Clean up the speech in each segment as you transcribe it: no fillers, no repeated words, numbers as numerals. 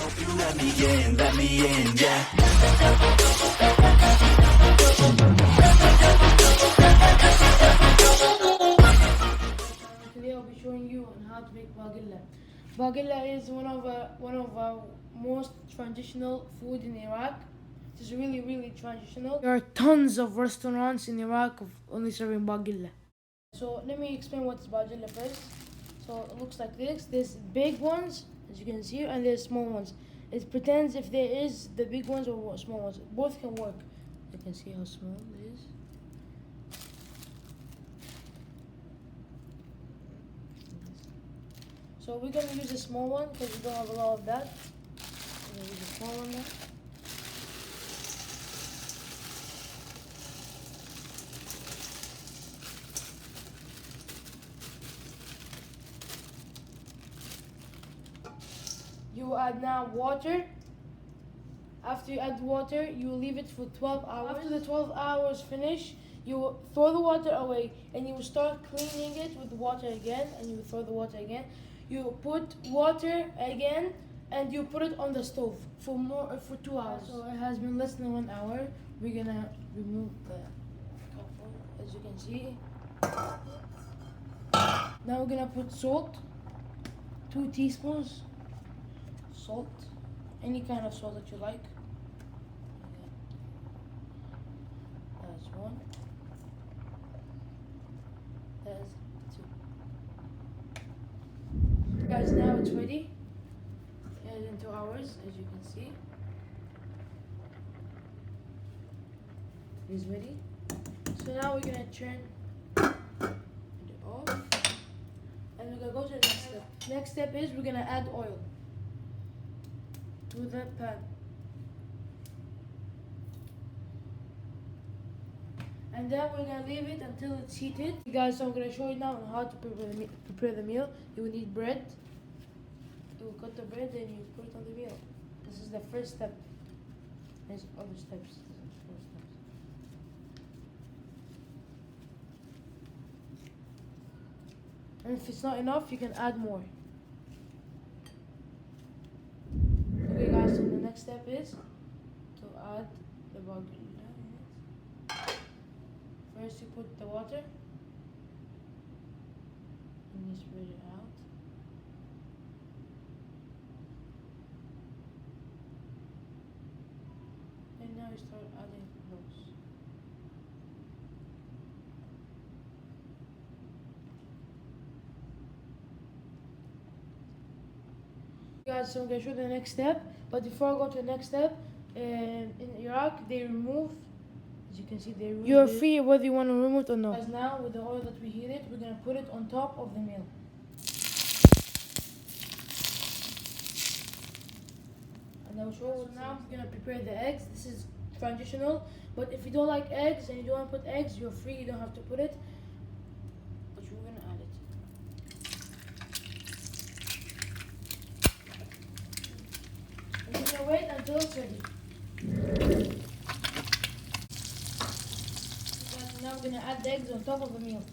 Hope you let me in, yeah. Today I'll be showing you on how to make bagilah. Bagilah is one of our most traditional food in Iraq. It is really traditional. There are tons of restaurants in Iraq of only serving bagilah. So let me explain what is bagilah first. So it looks like this. There's big ones, as you can see, and there's small ones. It pretends if there is the big ones or small ones. Both can work. You can see how small it is. So we're gonna use a small one because we don't have a lot of that. We're gonna use a small one now. You add now water. After you add water, you leave it for 12 hours. After the 12 hours finish, you throw the water away and you start cleaning it with water again, and you throw the water again. You put water again and you put it on the stove for 2 hours. So it has been less than 1 hour. We're gonna remove the cover, as you can see. Now we're gonna put salt, 2 teaspoons. Salt, any kind of salt that you like. That's 1. That's 2. Guys, now it's ready. In 2 hours, as you can see. It's ready. So now we're gonna turn it off, and we're gonna go to the next step. Next step is we're gonna add oil to the pan. And then we're gonna leave it until it's heated. Guys, so I'm gonna show you now on how to prepare the meal. You will need bread. You will cut the bread and you put it on the meal. This is the first step. There's other steps. This is 4 steps. And if it's not enough, you can add more. Okay guys, so the next step is to add the bagilah in it. First you put the water and you spread it out. And now you start adding those. Guys, so I'm going to show the next step, but before I go to the next step, in Iraq they remove, as you can see, they remove. You're free whether you want to remove it or not. Guys, now with the oil that we heated, we're going to put it on top of the meal. And I'll show you. So now we're going to prepare the eggs. This is traditional, but if you don't like eggs and you don't want to put eggs, you're free, you don't have to put it. But we're going to add it. We're gonna wait until it's ready. Now we're gonna add the eggs on top of the meal.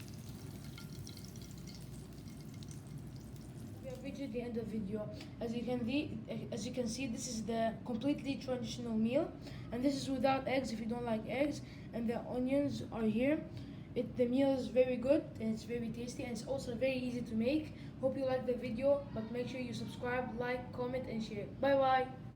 We have reached the end of the video. As you can see, this is the completely traditional meal, and this is without eggs if you don't like eggs. And the onions are here. The meal is very good and it's very tasty, and it's also very easy to make. Hope you like the video, but make sure you subscribe, like, comment, and share. Bye bye.